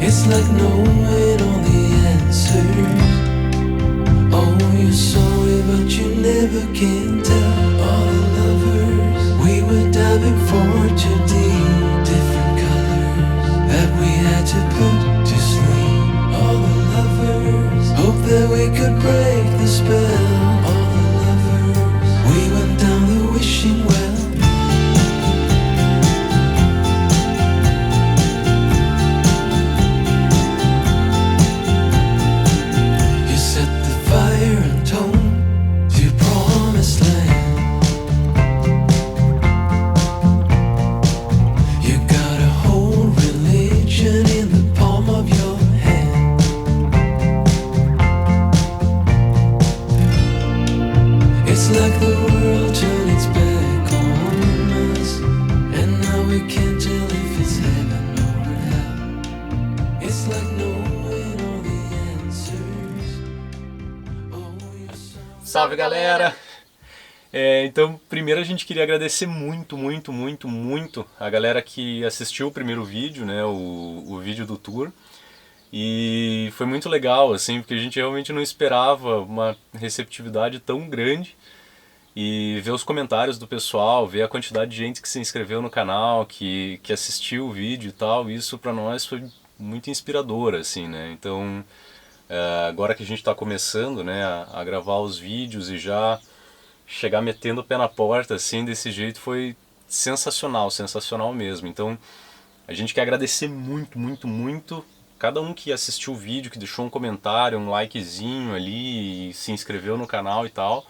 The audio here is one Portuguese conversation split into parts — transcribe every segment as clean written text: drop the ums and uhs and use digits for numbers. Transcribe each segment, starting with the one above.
It's like knowing all the answers. Oh, you're sorry, but you never can tell. All the lovers, we were diving for 2D, different colors that we had to put to sleep. All the lovers, hope that we could break the spell. All the lovers, we went down the wishing well. Salve, galera! Então, primeiro a gente queria agradecer muito a galera que assistiu o primeiro vídeo, né, o vídeo do tour. E foi muito legal, assim, porque a gente realmente não esperava uma receptividade tão grande. E ver os comentários do pessoal, ver a quantidade de gente que se inscreveu no canal, que assistiu o vídeo e tal, isso pra nós foi muito inspirador, assim, né? Então, agora que a gente está começando, né, a gravar os vídeos e já chegar metendo o pé na porta assim, desse jeito, foi sensacional mesmo. Então a gente quer agradecer muito cada um que assistiu o vídeo, que deixou um comentário, um likezinho ali e se inscreveu no canal e tal,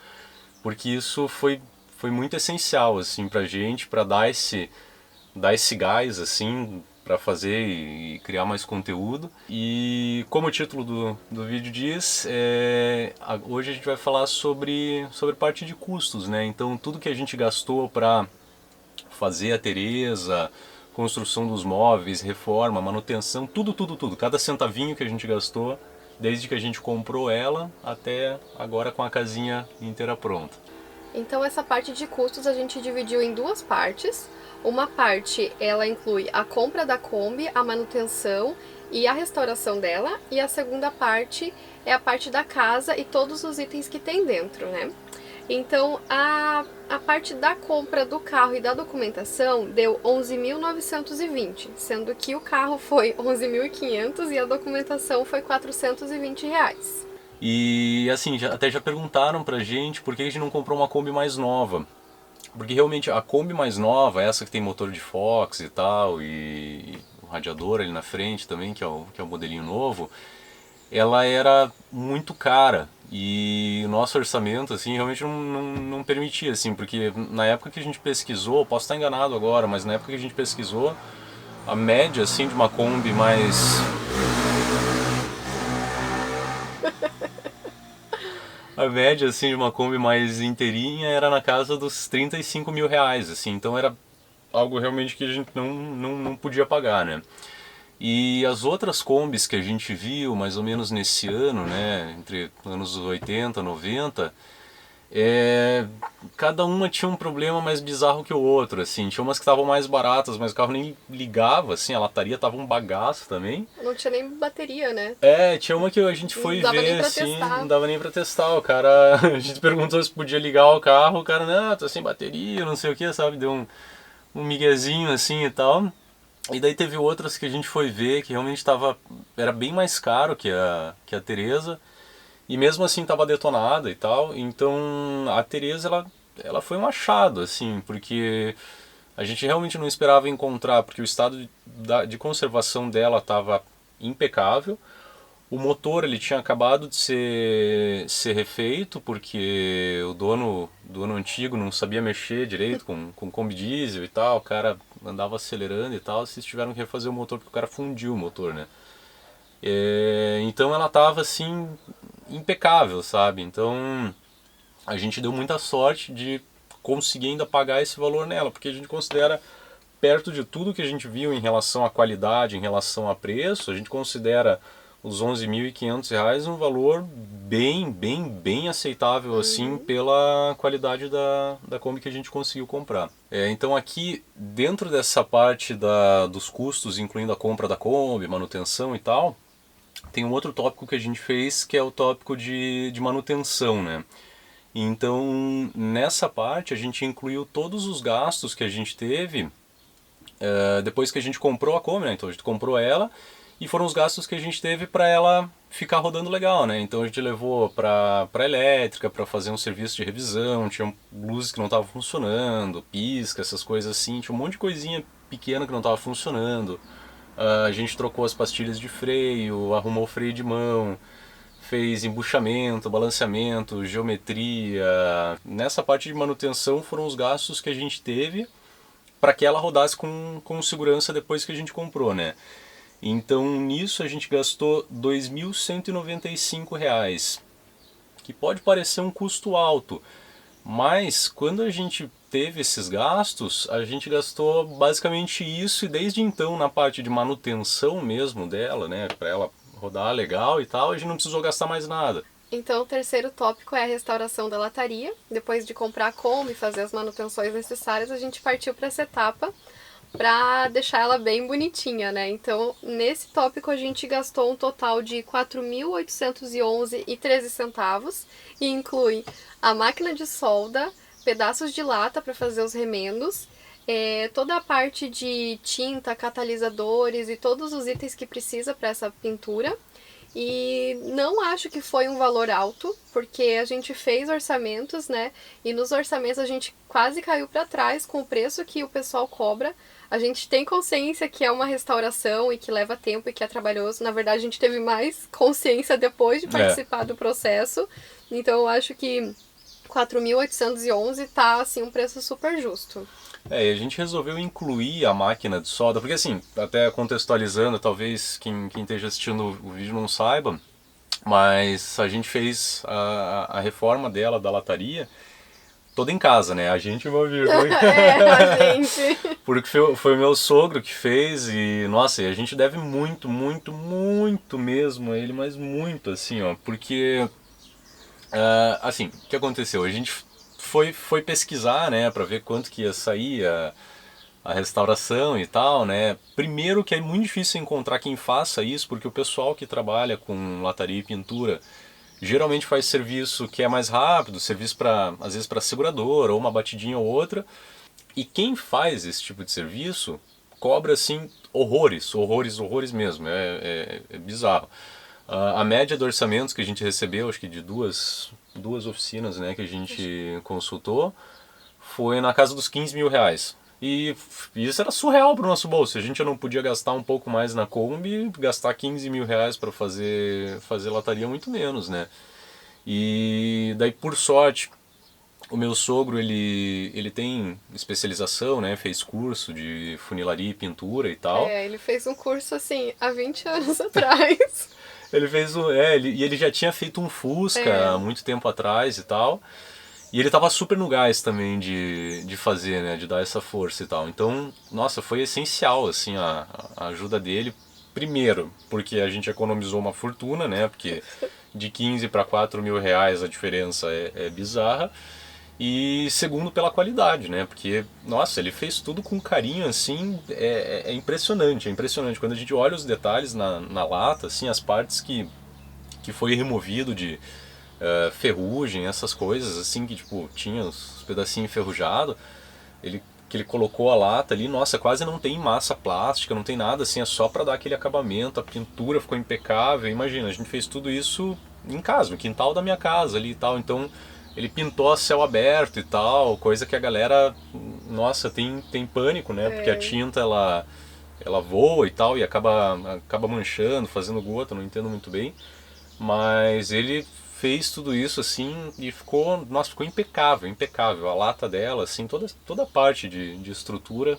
porque isso foi muito essencial assim pra gente, para dar esse gás assim, para fazer e criar mais conteúdo. E como o título do vídeo diz, hoje a gente vai falar sobre parte de custos, né? Então tudo que a gente gastou para fazer a Teresa, construção dos móveis, reforma, manutenção, tudo, cada centavinho que a gente gastou, desde que a gente comprou ela até agora com a casinha inteira pronta. Então essa parte de custos a gente dividiu em duas partes. Uma parte, ela inclui a compra da Kombi, a manutenção e a restauração dela. E a segunda parte é a parte da casa e todos os itens que tem dentro, né? Então, a parte da compra do carro e da documentação deu 11.920, sendo que o carro foi 11.500 e a documentação foi R$420. E assim, até já perguntaram pra gente por que a gente não comprou uma Kombi mais nova. Porque realmente a Kombi mais nova, essa que tem motor de Fox e tal, e o radiador ali na frente também, que é o modelinho novo, ela era muito cara. E o nosso orçamento assim, realmente não permitia, assim, porque na época que a gente pesquisou, posso estar enganado agora, mas na época que a gente pesquisou, a média assim, de uma Kombi mais... A média assim, de uma Kombi mais inteirinha era na casa dos R$35 mil, assim, então era algo realmente que a gente não podia pagar, né? E as outras Kombis que a gente viu mais ou menos nesse ano, né, entre anos 80, 90, cada uma tinha um problema mais bizarro que o outro, assim. Tinha umas que estavam mais baratas, mas o carro nem ligava, assim, a lataria tava um bagaço também. Não tinha nem bateria, né? Tinha uma que a gente foi ver, assim, não dava nem pra testar. O cara, a gente perguntou se podia ligar o carro, o cara, não, tô sem bateria, não sei o que, sabe, deu um miguezinho assim e tal. E daí teve outras que a gente foi ver que realmente era bem mais caro que a Teresa. E mesmo assim estava detonada e tal, então a Teresa ela foi um achado, assim, porque a gente realmente não esperava encontrar, porque o estado de conservação dela estava impecável. O motor ele tinha acabado de ser refeito, porque o dono antigo não sabia mexer direito com Kombi diesel e tal, o cara andava acelerando e tal, vocês tiveram que refazer o motor porque o cara fundiu o motor, né? Então ela estava assim impecável, sabe? Então a gente deu muita sorte de conseguir ainda pagar esse valor nela, porque a gente considera, perto de tudo que a gente viu em relação à qualidade, em relação a preço, a gente considera os R$ 11.500, um valor bem aceitável assim pela qualidade da Kombi que a gente conseguiu comprar. Então aqui dentro dessa parte dos custos, incluindo a compra da Kombi, manutenção e tal, tem um outro tópico que a gente fez que é o tópico de manutenção, né? Então nessa parte a gente incluiu todos os gastos que a gente teve depois que a gente comprou a Kombi, né? Então a gente comprou ela e foram os gastos que a gente teve para ela ficar rodando legal, né? Então a gente levou para elétrica, para fazer um serviço de revisão, tinha luzes que não estavam funcionando, pisca, essas coisas assim, tinha um monte de coisinha pequena que não estava funcionando. A gente trocou as pastilhas de freio, arrumou o freio de mão, fez embuchamento, balanceamento, geometria. Nessa parte de manutenção foram os gastos que a gente teve para que ela rodasse com segurança depois que a gente comprou, né? Então nisso a gente gastou R$ 2.195, que pode parecer um custo alto, mas quando a gente teve esses gastos, a gente gastou basicamente isso e desde então na parte de manutenção mesmo dela, né, para ela rodar legal e tal, a gente não precisou gastar mais nada. Então, o terceiro tópico é a restauração da lataria. Depois de comprar a Kombi e fazer as manutenções necessárias, a gente partiu para essa etapa para deixar ela bem bonitinha, né? Então, nesse tópico a gente gastou um total de R$ 4.811,13 e inclui a máquina de solda, pedaços de lata para fazer os remendos, toda a parte de tinta, catalisadores e todos os itens que precisa para essa pintura. E não acho que foi um valor alto, porque a gente fez orçamentos, né? E nos orçamentos a gente quase caiu para trás com o preço que o pessoal cobra. A gente tem consciência que é uma restauração e que leva tempo e que é trabalhoso. Na verdade, a gente teve mais consciência depois de participar do processo. Então, eu acho que R$ 4.811 tá, assim, um preço super justo. E a gente resolveu incluir a máquina de solda, porque assim, até contextualizando, talvez quem esteja assistindo o vídeo não saiba, mas a gente fez a reforma dela, da lataria, toda em casa, né? A gente vai ver. A gente. Porque foi o meu sogro que fez e, nossa, a gente deve muito mesmo a ele, mas muito, assim, ó, porque, assim, o que aconteceu? A gente foi pesquisar, né, para ver quanto que ia sair a restauração e tal, né. Primeiro que é muito difícil encontrar quem faça isso, porque o pessoal que trabalha com lataria e pintura geralmente faz serviço que é mais rápido, serviço às vezes para seguradora ou uma batidinha ou outra. E quem faz esse tipo de serviço cobra assim horrores mesmo, é bizarro. A média de orçamentos que a gente recebeu, acho que de duas oficinas, né, que a gente consultou, foi na casa dos R$ 15.000. E isso era surreal para o nosso bolso. A gente já não podia gastar um pouco mais na Kombi, gastar R$ 15.000 para fazer lataria muito menos, né? E daí, por sorte, o meu sogro, ele tem especialização, né? Fez curso de funilaria e pintura e tal. Ele fez um curso assim há 20 anos atrás. Ele fez ele já tinha feito um Fusca há muito tempo atrás e tal. E ele tava super no gás também de fazer, né, de dar essa força e tal. Então, nossa, foi essencial assim a ajuda dele. Primeiro, porque a gente economizou uma fortuna, né? Porque de 15 para R$ 4.000 a diferença é bizarra. E segundo, pela qualidade, né? Porque, nossa, ele fez tudo com carinho, assim, é impressionante, é impressionante. Quando a gente olha os detalhes na lata, assim, as partes que foi removido de ferrugem, essas coisas, assim, que, tipo, tinha os pedacinhos enferrujados, que ele colocou a lata ali, nossa, quase não tem massa plástica, não tem nada, assim, é só pra dar aquele acabamento, a pintura ficou impecável. Imagina, a gente fez tudo isso em casa, no quintal da minha casa ali e tal, então ele pintou a céu aberto e tal, coisa que a galera, nossa, tem pânico, né? Porque a tinta, ela voa e tal, e acaba manchando, fazendo gota, não entendo muito bem. Mas ele fez tudo isso assim e ficou impecável. A lata dela, assim, toda a parte de estrutura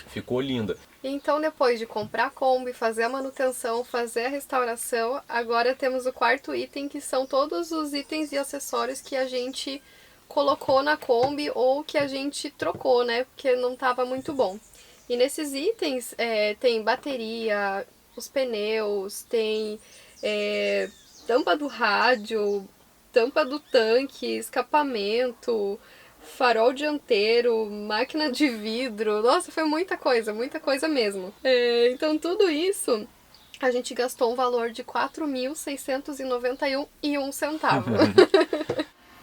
ficou linda. Então, depois de comprar a Kombi, fazer a manutenção, fazer a restauração, agora temos o quarto item, que são todos os itens e acessórios que a gente colocou na Kombi ou que a gente trocou, né? Porque não estava muito bom. E nesses itens tem bateria, os pneus, tem tampa do rádio, tampa do tanque, escapamento, farol dianteiro, máquina de vidro. Nossa, foi muita coisa mesmo. Então tudo isso a gente gastou um valor de R$ 4.691,01.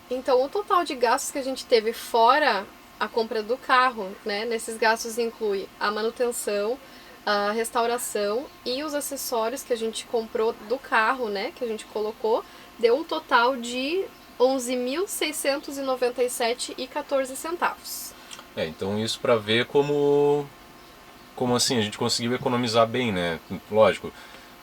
Então o total de gastos que a gente teve fora a compra do carro, né? Nesses gastos inclui a manutenção, a restauração e os acessórios que a gente comprou do carro, né? Que a gente colocou, deu um total de R$ 11.697,14. Então isso para ver como assim a gente conseguiu economizar bem, né? Lógico,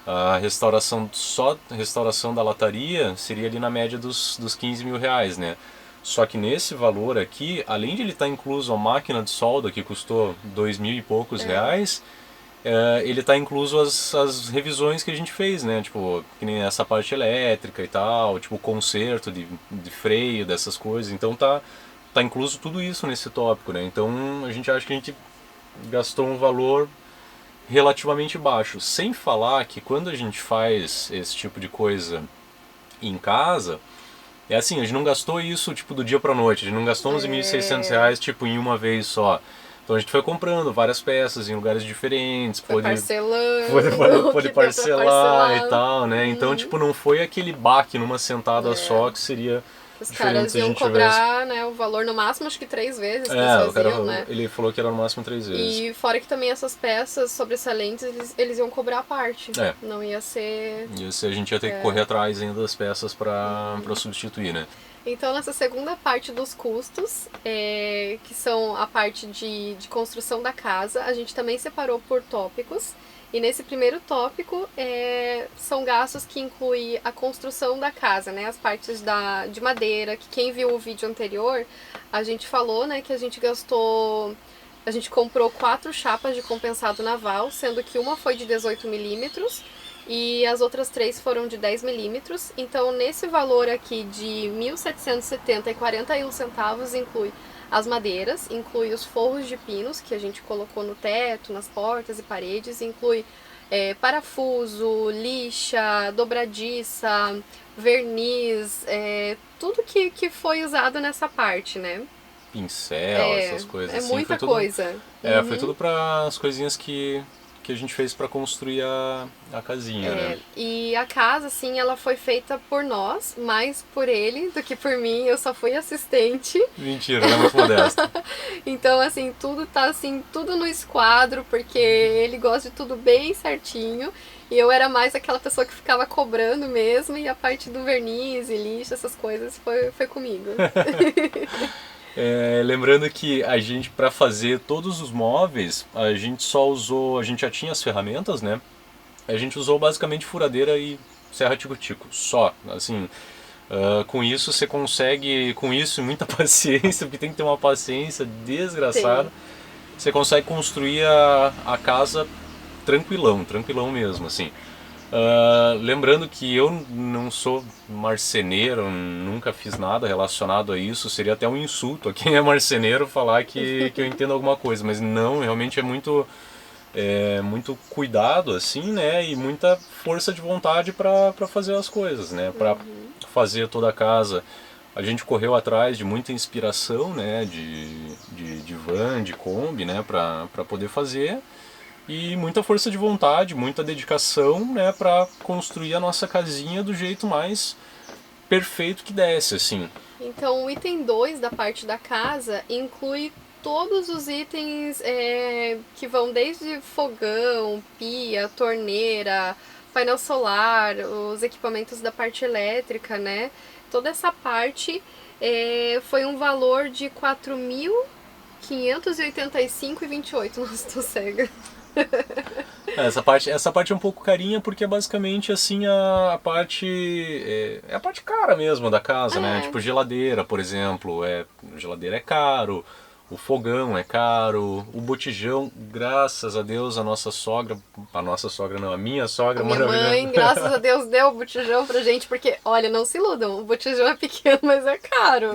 a restauração, só a restauração da lataria seria ali na média dos R$ 15 mil, né? Só que nesse valor aqui, além de ele estar incluso a máquina de solda, que custou 2 mil e poucos reais, ele está incluso as revisões que a gente fez, né? Tipo, que nem essa parte elétrica e tal, tipo, conserto de freio, dessas coisas. Então tá incluso tudo isso nesse tópico, né? Então a gente acha que a gente gastou um valor relativamente baixo. Sem falar que quando a gente faz esse tipo de coisa em casa, é assim, a gente não gastou isso tipo do dia pra noite, a gente não gastou uns R$11.600 tipo em uma vez só. Então a gente foi comprando várias peças em lugares diferentes, pôde parcelar e tal, né? Então tipo não foi aquele baque numa sentada só que seria os caras iam cobrar, né, o valor no máximo, acho que 3 vezes que eles faziam, né? Ele falou que era no máximo 3 vezes. E fora que também essas peças sobressalentes, eles iam cobrar a parte. Não ia ser... A gente ia ter que correr atrás ainda das peças para substituir, né? Então, nessa segunda parte dos custos, que são a parte de construção da casa, a gente também separou por tópicos. E nesse primeiro tópico, são gastos que incluem a construção da casa, né? As partes de madeira, que quem viu o vídeo anterior, a gente falou, né, que a gente comprou 4 chapas de compensado naval, sendo que uma foi de 18 milímetros e as outras 3 foram de 10 milímetros. Então, nesse valor aqui de R$ 1.770,41 inclui as madeiras, inclui os forros de pinos que a gente colocou no teto, nas portas e paredes, inclui parafuso, lixa, dobradiça, verniz, tudo que foi usado nessa parte, né? Pincel, essas coisas assim. Muita coisa. Foi tudo para as coisinhas que a gente fez para construir a casinha, né? E a casa, assim, ela foi feita por nós, mais por ele do que por mim. Eu só fui assistente. Mentira, não é muito modesta. Então, assim, tudo tá assim, tudo no esquadro, porque ele gosta de tudo bem certinho. E eu era mais aquela pessoa que ficava cobrando mesmo, e a parte do verniz e lixo, essas coisas, foi comigo. Lembrando que a gente, para fazer todos os móveis, a gente já tinha as ferramentas, né? A gente usou basicamente furadeira e serra tico-tico, só, assim. Com isso você consegue, com isso e muita paciência, porque tem que ter uma paciência desgraçada, você consegue construir a casa tranquilão mesmo, assim. Lembrando que eu não sou marceneiro, nunca fiz nada relacionado a isso, seria até um insulto a quem é marceneiro falar que eu entendo alguma coisa, mas não, realmente é muito cuidado, assim, né, e muita força de vontade para fazer as coisas, né, para fazer toda a casa. A gente correu atrás de muita inspiração, né, de van, de Kombi, né, para poder fazer. E muita força de vontade, muita dedicação, né, para construir a nossa casinha do jeito mais perfeito que desse, assim. Então, o item 2 da parte da casa inclui todos os itens que vão desde fogão, pia, torneira, painel solar, os equipamentos da parte elétrica, né? Toda essa parte foi um valor de R$ 4.585,28. Nossa, tô cega. Essa parte é um pouco carinha porque é basicamente assim a parte a parte cara mesmo da casa, né? Tipo geladeira, por exemplo, geladeira é caro, o fogão é caro, o botijão, graças a Deus a minha sogra minha mãe, graças a Deus, deu o botijão pra gente, porque, olha, não se iludam, o botijão é pequeno, mas é caro.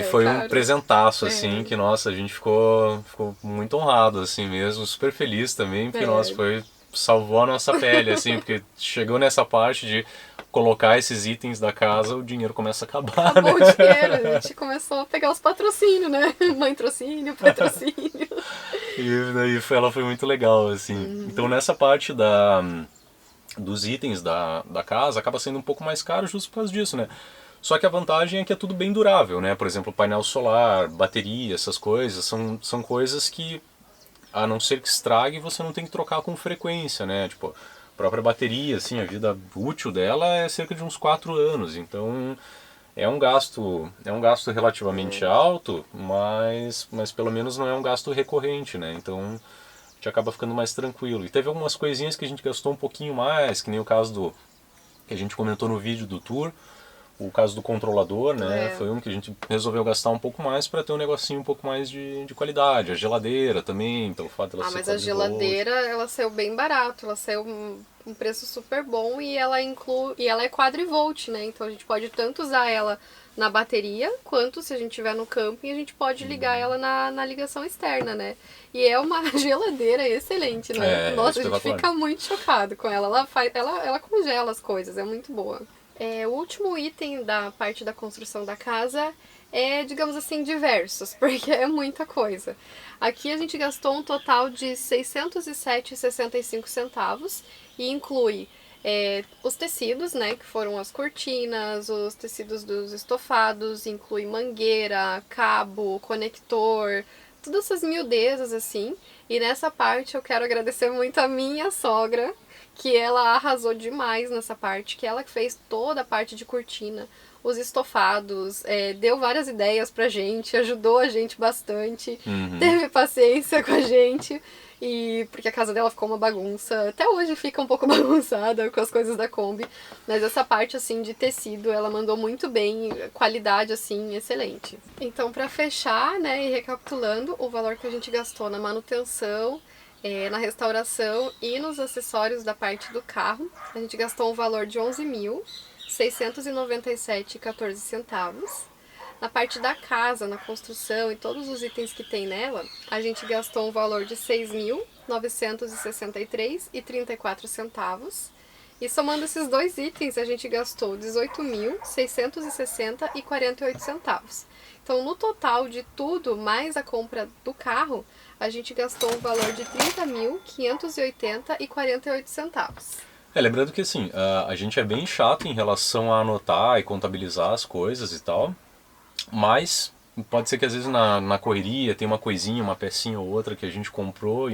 Foi caro. Um presentaço, assim, que, nossa, a gente ficou muito honrado, assim mesmo, super feliz também, porque, nossa, foi salvou a nossa pele, assim, porque chegou nessa parte de colocar esses itens da casa, o dinheiro começa a acabar, Acabou né? o dinheiro, a gente começou a pegar os patrocínios, né? Mãe trocínio, patrocínio. E daí ela foi muito legal, assim. Então nessa parte dos itens da casa acaba sendo um pouco mais caro justo por causa disso, né? Só que a vantagem é que é tudo bem durável, né? Por exemplo, painel solar, bateria, essas coisas, são coisas que, a não ser que estrague, você não tem que trocar com frequência, né? Tipo, a própria bateria, assim, a vida útil dela é cerca de uns 4 anos, então é um gasto relativamente alto, mas pelo menos não é um gasto recorrente, né? Então a gente acaba ficando mais tranquilo. E teve algumas coisinhas que a gente gastou um pouquinho mais, que nem o caso do que a gente comentou no vídeo do tour, o caso do controlador, né? Foi um que a gente resolveu gastar um pouco mais para ter um negocinho um pouco mais de qualidade. A geladeira também, pelo fato dela ser Mas a geladeira, ela saiu bem barato, ela saiu um preço super bom e ela é quadrivolt, né? Então a gente pode tanto usar ela na bateria, quanto se a gente estiver no camping, a gente pode ligar ela na ligação externa, né? E é uma geladeira excelente, né? Nossa, a gente fica muito chocado com ela. Ela congela as coisas, é muito boa. O último item da parte da construção da casa é, digamos assim, diversos, porque é muita coisa. Aqui a gente gastou um total de R$ 607,65 e inclui os tecidos, né, que foram as cortinas, os tecidos dos estofados, inclui mangueira, cabo, conector, todas essas miudezas assim. E nessa parte eu quero agradecer muito a minha sogra, que ela arrasou demais nessa parte, que ela que fez toda a parte de cortina, os estofados, deu várias ideias pra gente, ajudou a gente bastante, teve paciência com a gente, e porque a casa dela ficou uma bagunça, até hoje fica um pouco bagunçada com as coisas da Kombi, mas essa parte assim de tecido, ela mandou muito bem, qualidade assim, excelente. Então pra fechar, né, e recapitulando, o valor que a gente gastou na manutenção, na restauração e nos acessórios da parte do carro, a gente gastou um valor de R$ 11.697,14. Na parte da casa, na construção e todos os itens que tem nela, a gente gastou um valor de R$ 6.963,34. E somando esses dois itens, a gente gastou R$ 18.660,48. Então, no total de tudo, mais a compra do carro, a gente gastou um valor de R$ 30.580,48. Lembrando que assim, a gente é bem chato em relação a anotar e contabilizar as coisas e tal, mas pode ser que às vezes na correria tem uma coisinha, uma pecinha ou outra que a gente comprou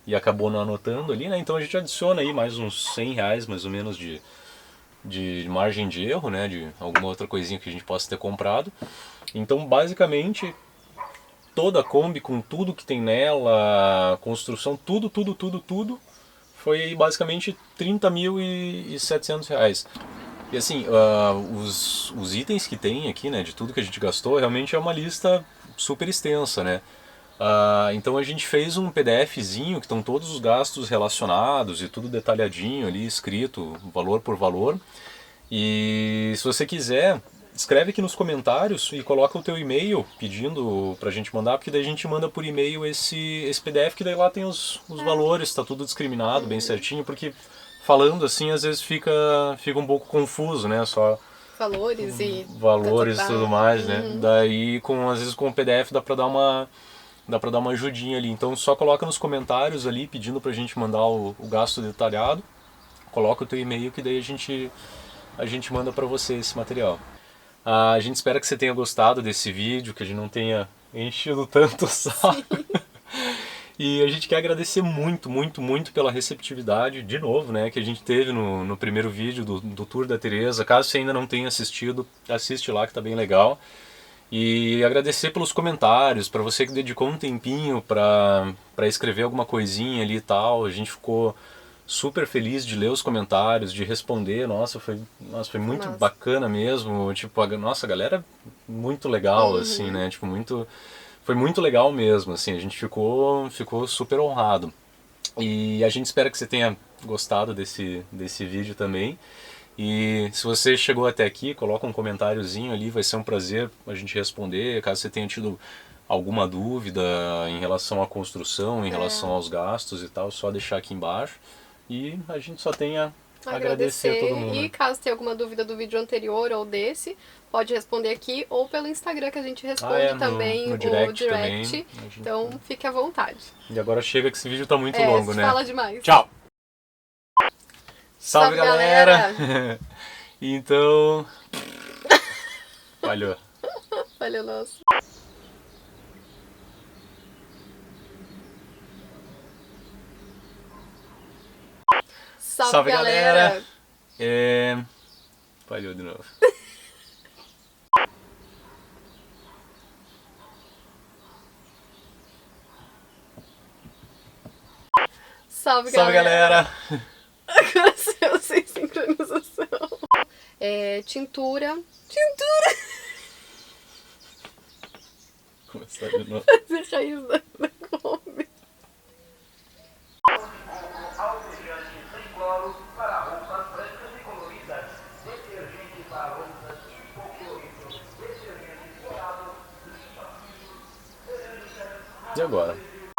e acabou não anotando ali, né? Então a gente adiciona aí mais uns R$ 100 mais ou menos de margem de erro, né? De alguma outra coisinha que a gente possa ter comprado. Então basicamente toda a Kombi com tudo que tem nela, construção, tudo, foi basicamente R$ 30.700. E assim, os itens que tem aqui, né, de tudo que a gente gastou, realmente é uma lista super extensa, né? Então a gente fez um PDFzinho que estão todos os gastos relacionados e tudo detalhadinho ali, escrito, valor por valor. E se você quiser, escreve aqui nos comentários e coloca o teu e-mail pedindo pra gente mandar, porque daí a gente manda por e-mail esse PDF, que daí lá tem os valores, tá tudo discriminado, bem certinho, porque falando assim às vezes fica um pouco confuso, né? Só valores e tudo mais, né? Daí às vezes com o PDF dá pra dar uma ajudinha ali. Então só coloca nos comentários ali pedindo pra gente mandar o gasto detalhado. Coloca o teu e-mail que daí a gente manda pra você esse material. A gente espera que você tenha gostado desse vídeo, que a gente não tenha enchido tanto o saco. E a gente quer agradecer muito pela receptividade, de novo, né, que a gente teve no primeiro vídeo do Tour da Tereza. Caso você ainda não tenha assistido, assiste lá que tá bem legal. E agradecer pelos comentários, para você que dedicou um tempinho para escrever alguma coisinha ali e tal. A gente ficou super feliz de ler os comentários, de responder. Nossa, foi muito bacana mesmo. Tipo, nossa, a galera muito legal, assim, né? Tipo, foi muito legal mesmo, assim. A gente ficou super honrado. E a gente espera que você tenha gostado desse vídeo também. E se você chegou até aqui, coloca um comentáriozinho ali, vai ser um prazer a gente responder. Caso você tenha tido alguma dúvida em relação à construção, em relação aos gastos e tal, só deixar aqui embaixo. E a gente só tem a agradecer a todo mundo. E caso tenha alguma dúvida do vídeo anterior ou desse, pode responder aqui ou pelo Instagram que a gente responde também, no o direct. direct. Então fique à vontade. E agora chega que esse vídeo tá muito longo, né? Fala demais. Tchau! Salve, galera! Então... Falhou. Falhou, nossa. Salve, galera! Falhou de novo. Salve, Salve, galera! Agora saiu sem sincronização. Tintura. Começar de novo. Fazer raiz da Kombi. Alvejante sem cloro para roupas brancas e coloridas. Detergente para roupas hipoclorito. Detergente florado. E agora?